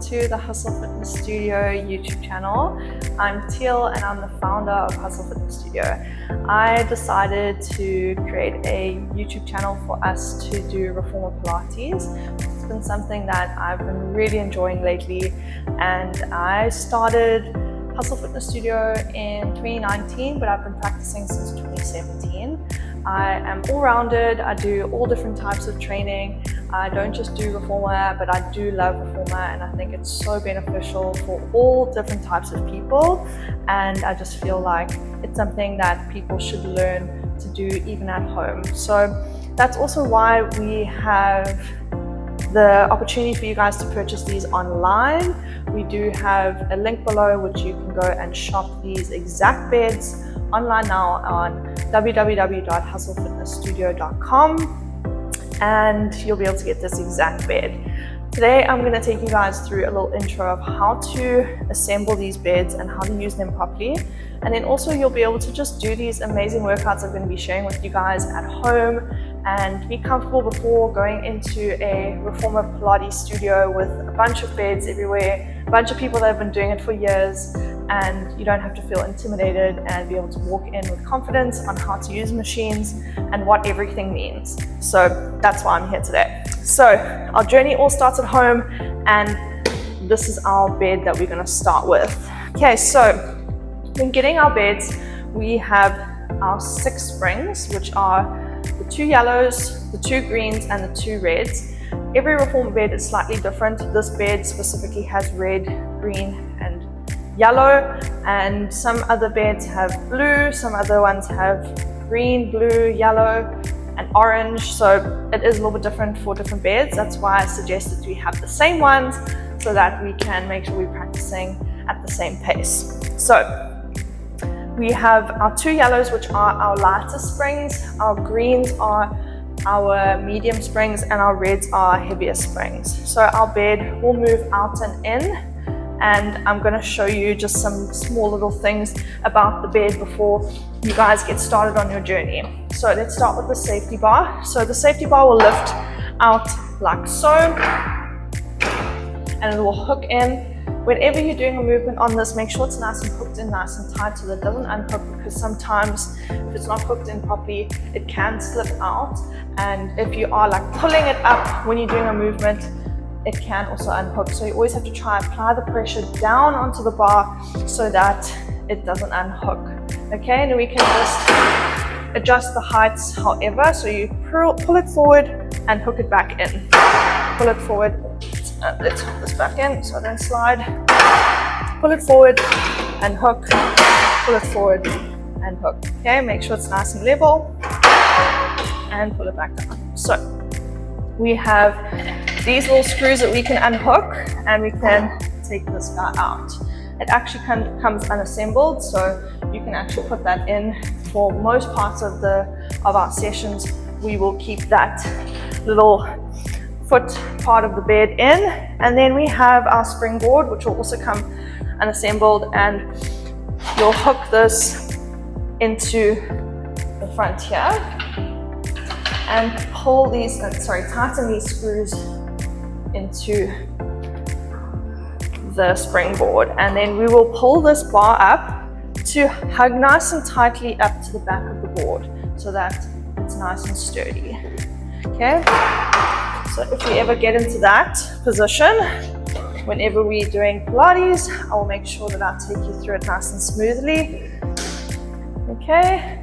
to the Hustle Fitness Studio YouTube channel. I'm Teal and I'm the founder of Hustle Fitness Studio. I decided to create a YouTube channel for us to do Reformer Pilates. It's been something that I've been really enjoying lately, and I started Hustle Fitness Studio in 2019, but I've been practicing since 2017. I am all-rounded. I do all different types of training. I don't just do Reformer, but I do love Reformer, and I think it's so beneficial for all different types of people, and I just feel like it's something that people should learn to do even at home. So that's also why we have the opportunity for you guys to purchase these online. We do have a link below which you can go and shop these exact beds online now on www.hustlefitnessstudio.com, and you'll be able to get this exact bed. Today I'm going to take you guys through a little intro of how to assemble these beds and how to use them properly, and then also you'll be able to just do these amazing workouts I'm going to be sharing with you guys at home and be comfortable before going into a Reformer Pilates studio with a bunch of beds everywhere, a bunch of people that have been doing it for years, and you don't have to feel intimidated and be able to walk in with confidence on how to use machines and what everything means. So that's why I'm here today. So our journey all starts at home, and this is our bed that we're going to start with. Okay, so when getting our beds, we have our 6 springs, which are the 2 yellows, the 2 greens, and the 2 reds. Every Reformer bed is slightly different. This bed specifically has red, green, and yellow, and some other beds have blue, some other ones have green, blue, yellow, and orange. So it is a little bit different for different beds. That's why I suggested we have the same ones so that we can make sure we're practicing at the same pace. So we have our 2 yellows, which are our lighter springs, our greens are our medium springs, and our reds are heavier springs. So our bed will move out and in, and I'm going to show you just some small little things about the bed before you guys get started on your journey. So let's start with the safety bar. So the safety bar will lift out like so, and it will hook in. Whenever you're doing a movement on this, make sure it's nice and hooked in, nice and tight, so that it doesn't unhook, because sometimes if it's not hooked in properly, it can slip out. And if you are like pulling it up when you're doing a movement, it can also unhook. So you always have to try and apply the pressure down onto the bar so that it doesn't unhook. Okay, and we can just adjust the heights however. So you pull it forward and hook it back in. Pull it forward. Let's hook this back in so I don't slide. Pull it forward and hook. Pull it forward and hook. Okay, make sure it's nice and level, and pull it back down. So we have these little screws that we can unhook, and we can take this guy out. It actually comes unassembled, so you can actually put that in. For most parts of our sessions, we will keep that little foot part of the bed in, and then we have our springboard, which will also come unassembled, and you'll hook this into the front here and pull these, tighten these screws into the springboard, and then we will pull this bar up to hug nice and tightly up to the back of the board so that it's nice and sturdy. Okay, so if we ever get into that position, whenever we're doing Pilates, I will make sure that I take you through it nice and smoothly. Okay,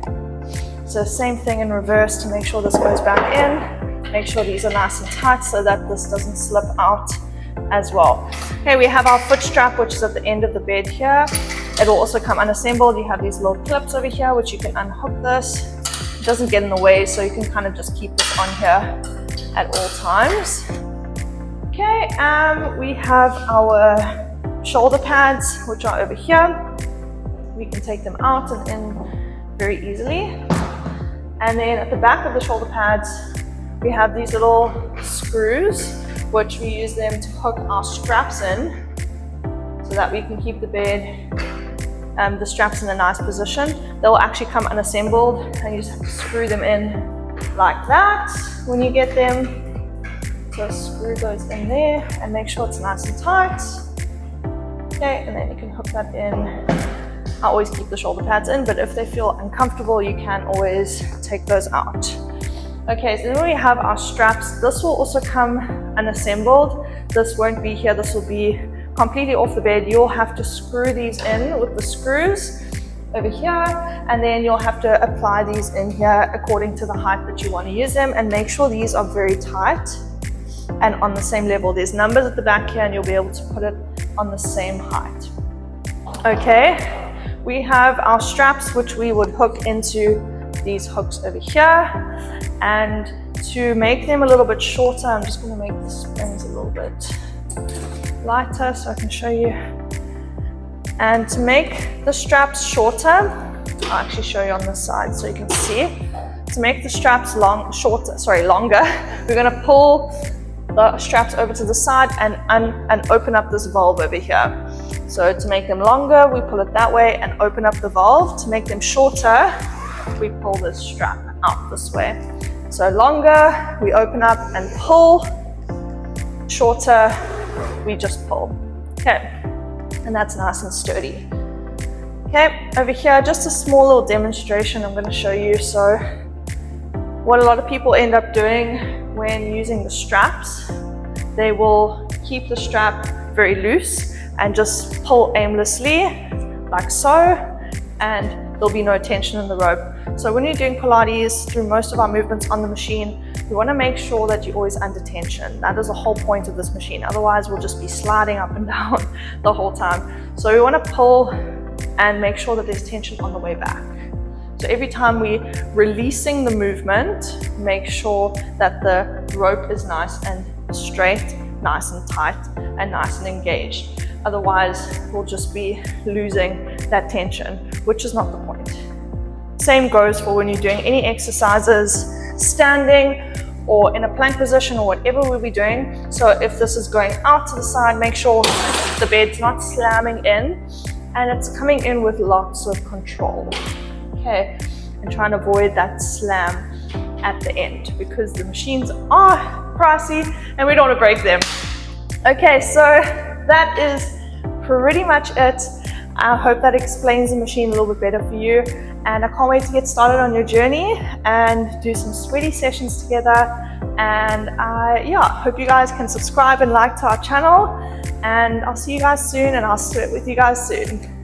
so same thing in reverse to make sure this goes back in. Make sure these are nice and tight so that this doesn't slip out as well. Okay, we have our foot strap, which is at the end of the bed here. It will also come unassembled. You have these little clips over here, which you can unhook this. It doesn't get in the way, so you can kind of just keep this on here at all times. Okay, we have our shoulder pads, which are over here. We can take them out and in very easily. And then at the back of the shoulder pads, we have these little screws, which we use them to hook our straps in so that we can keep the bed, the straps in a nice position. They'll actually come unassembled, and you just have to screw them in like that when you get them. So So screw those in there and make sure it's nice and tight. Okay, and then you can hook that in. I always keep the shoulder pads in, but if they feel uncomfortable, you can always take those out. Okay, so then we have our straps. This will also come unassembled. This won't be here, this will be completely off the bed. You'll have to screw these in with the screws over here, and then you'll have to apply these in here according to the height that you want to use them, and make sure these are very tight and on the same level. There's numbers at the back here and you'll be able to put it on the same height. Okay, we have our straps which we would hook into these hooks over here, and to make them a little bit shorter, I'm just going to make the springs a little bit lighter so I can show you. And to make the straps shorter, I'll actually show you on this side so you can see. To make the straps longer, we're going to pull the straps over to the side and open up this valve over here. So to make them longer, we pull it that way and open up the valve. To make them shorter, we pull this strap out this way. So longer, we open up and pull. Shorter, we just pull. Okay. And that's nice and sturdy. Okay, over here, just a small little demonstration I'm going to show you. So what a lot of people end up doing when using the straps, they will keep the strap very loose and just pull aimlessly like so, and there'll be no tension in the rope. So when you're doing Pilates, through most of our movements on the machine, you want to make sure that you're always under tension. That is the whole point of this machine. Otherwise, we'll just be sliding up and down the whole time. So we want to pull and make sure that there's tension on the way back. So every time we're releasing the movement, make sure that the rope is nice and straight, nice and tight, and nice and engaged. Otherwise, we'll just be losing that tension, which is not the point. Same goes for when you're doing any exercises, standing or in a plank position or whatever we'll be doing. So if this is going out to the side, make sure the bed's not slamming in and it's coming in with lots of control. Okay, and try and avoid that slam at the end because the machines are pricey and we don't want to break them. Okay, so that is pretty much it. I hope that explains the machine a little bit better for you, and I can't wait to get started on your journey and do some sweaty sessions together. And I hope you guys can subscribe and like to our channel, and I'll see you guys soon and I'll sweat with you guys soon.